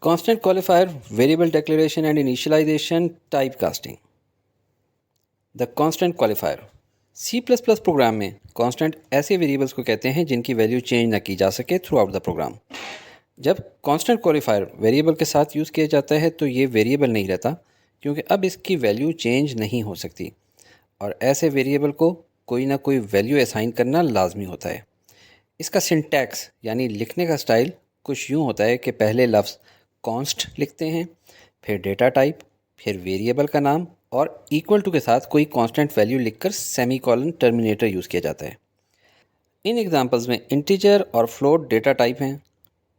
Constant qualifier, variable declaration and initialization, typecasting. The constant qualifier. C++ program में constant ऐसे variables को कहते हैं जिनकी वैल्यू चेंज ना की जा सके थ्रू आउट द प्रोग्राम। जब कांस्टेंट क्वालिफायर वेरिएबल के साथ यूज़ किया जाता है तो ये वेरिएबल नहीं रहता, क्योंकि अब इसकी वैल्यू चेंज नहीं हो सकती और ऐसे वेरिएबल को कोई ना कोई वैल्यू असाइन करना लाजमी होता है। इसका सिंटैक्स यानी लिखने का स्टाइल कुछ यूँ होता है कि पहले लफ्ज़ कॉन्स्ट लिखते हैं, फिर डेटा टाइप, फिर वेरिएबल का नाम और इक्वल टू के साथ कोई कांस्टेंट वैल्यू लिखकर सेमीकोलन टर्मिनेटर यूज़ किया जाता है। इन एग्जांपल्स में इंटीजर और फ्लोट डेटा टाइप हैं,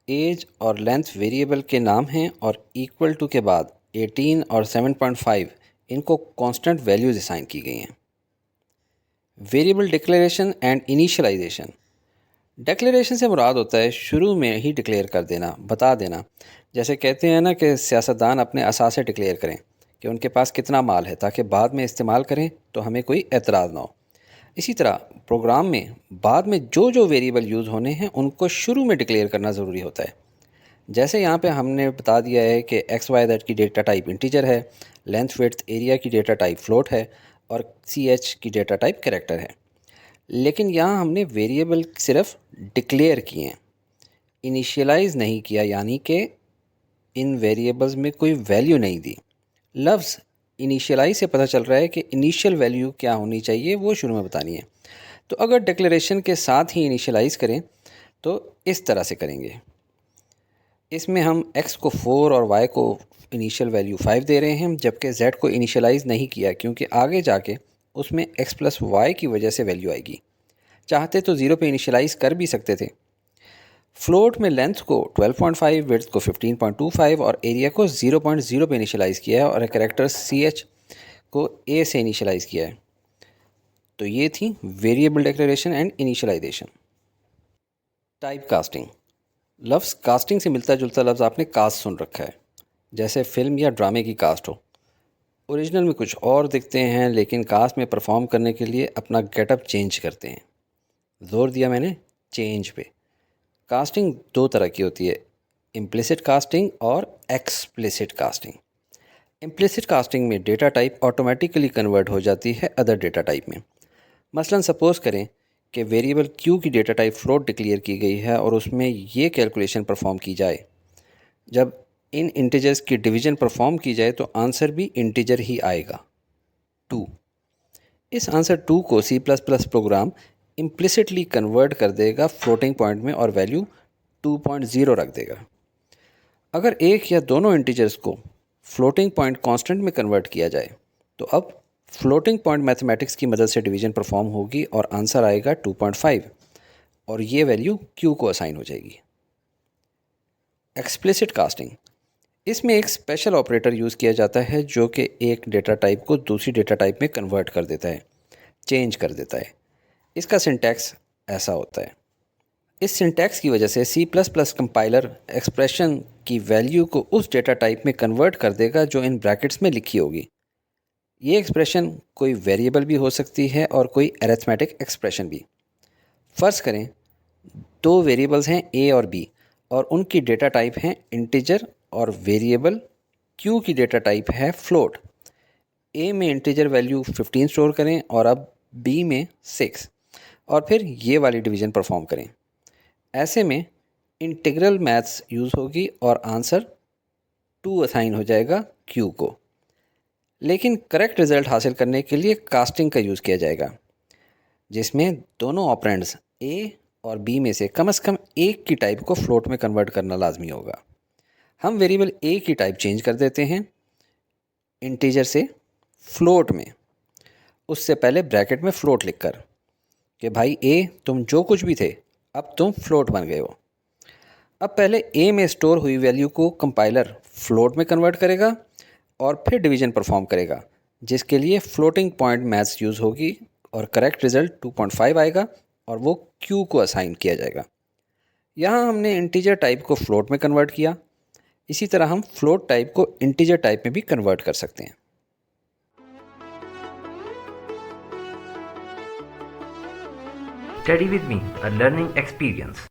एज और लेंथ वेरिएबल के नाम हैं और इक्वल टू के बाद 18 और 7.5 इनको कांस्टेंट वैल्यूज असाइन की गई हैं। Variable declaration and initialization. Declaration से मुराद होता है शुरू में ही डिक्लेयर कर देना, बता देना। जैसे कहते हैं ना कि सियासतदान अपने असासे डिक्लेयर करें कि उनके पास कितना माल है ताकि बाद में इस्तेमाल करें तो हमें कोई एतराज़ ना हो। इसी तरह प्रोग्राम में बाद में जो जो वेरिएबल यूज़ होने हैं उनको शुरू में डिक्लेयर करना ज़रूरी होता है। जैसे यहाँ पे हमने बता दिया है कि एक्स वाई जेड की डेटा टाइप इंटीजर है, लेंथ विड्थ एरिया की डेटा टाइप फ्लोट है और सी एच की डेटा टाइप कैरेक्टर है। लेकिन यहाँ हमने वेरिएबल सिर्फ डिक्लेयर किए हैं, इनिशियलाइज़ नहीं किया, यानी कि इन वेरिएबल्स में कोई वैल्यू नहीं दी। लफ्ज़ इनिशियलाइज से पता चल रहा है कि इनिशियल वैल्यू क्या होनी चाहिए वो शुरू में बतानी है। तो अगर डिक्लेरेशन के साथ ही इनिशियलाइज़ करें तो इस तरह से करेंगे। इसमें हम x को 4 और y को इनिशियल वैल्यू 5 दे रहे हैं, जबकि z को इनिशियलाइज़ नहीं किया क्योंकि आगे जाके उसमें x प्लस वाई की वजह से वैल्यू आएगी। चाहते तो 0 पे इनिशियलाइज़ कर भी सकते थे। फ्लोट में लेंथ को 12.5, विड्थ को 15.25 और एरिया को 0.0 पे इनिशियलाइज़ किया है और कैरेक्टर ch को a से इनिशियलाइज़ किया है। तो ये थी variable declaration and initialization. Type casting. लफ्ज़ कास्टिंग से मिलता जुलता लफ्ज़ आपने कास्ट सुन रखा है, जैसे फिल्म या ड्रामे की कास्ट हो। ओरिजिनल में कुछ और दिखते हैं लेकिन कास्ट में परफॉर्म करने के लिए अपना गेटअप चेंज करते हैं। ज़ोर दिया मैंने चेंज पे। कास्टिंग दो तरह की होती है, इम्प्लिसिट कास्टिंग और एक्सप्लिसिट कास्टिंग। इम्प्लिसिट कास्टिंग में डेटा टाइप ऑटोमेटिकली कन्वर्ट हो जाती है अदर डेटा टाइप में। मसलन सपोज़ करें कि वेरिएबल q की डेटा टाइप फ्लोट डिक्लेयर की गई है और उसमें ये कैलकुलेशन परफॉर्म की जाए। जब इन इंटीजर्स की डिवीज़न परफॉर्म की जाए तो आंसर भी इंटीजर ही आएगा, 2। इस आंसर 2 को C++ प्रोग्राम इम्प्लिसिटली कन्वर्ट कर देगा फ्लोटिंग पॉइंट में और वैल्यू 2.0 रख देगा। अगर एक या दोनों इंटीजर्स को फ्लोटिंग पॉइंट कांस्टेंट में कन्वर्ट किया जाए तो अब फ्लोटिंग पॉइंट मैथमेटिक्स की मदद से डिवीज़न परफॉर्म होगी और आंसर आएगा 2.5 और ये वैल्यू q को असाइन हो जाएगी। Explicit casting. इसमें एक स्पेशल ऑपरेटर यूज़ किया जाता है जो कि एक डेटा टाइप को दूसरी डेटा टाइप में कन्वर्ट कर देता है, चेंज कर देता है। इसका सिंटैक्स ऐसा होता है। इस सिंटैक्स की वजह से C++ कंपाइलर एक्सप्रेशन की वैल्यू को उस डेटा टाइप में कन्वर्ट कर देगा जो इन ब्रैकेट्स में लिखी होगी। ये एक्सप्रेशन कोई वेरिएबल भी हो सकती है और कोई अरिथमेटिक एक्सप्रेशन भी। फ़र्ज़ करें दो वेरिएबल्स हैं a और b और उनकी डेटा टाइप हैं इंटीजर और वेरिएबल q की डेटा टाइप है फ्लोट। a में इंटीजर वैल्यू 15 स्टोर करें और अब b में 6 और फिर ये वाली डिवीज़न परफॉर्म करें। ऐसे में इंटीग्रल मैथ्स यूज़ होगी और आंसर 2 असाइन हो जाएगा q को। लेकिन करेक्ट रिज़ल्ट हासिल करने के लिए कास्टिंग का यूज़ किया जाएगा, जिसमें दोनों ऑपरेंड्स a और b में से कम एक की टाइप को फ्लोट में कन्वर्ट करना लाजमी होगा। हम वेरिएबल a की टाइप चेंज कर देते हैं इंटीजर से फ्लोट में, उससे पहले ब्रैकेट में फ्लोट लिखकर कि भाई a तुम जो कुछ भी थे अब तुम फ्लोट बन गए हो। अब पहले a में स्टोर हुई वैल्यू को कंपाइलर फ्लोट में कन्वर्ट करेगा और फिर डिवीज़न परफॉर्म करेगा, जिसके लिए फ्लोटिंग पॉइंट मैथ्स यूज़ होगी और करेक्ट रिज़ल्ट 2.5 आएगा और वो q को असाइन किया जाएगा। यहाँ हमने इंटीजर टाइप को फ्लोट में कन्वर्ट किया, इसी तरह हम फ्लोट टाइप को इंटीजर टाइप में भी कन्वर्ट कर सकते हैं। Study with me, a learning experience.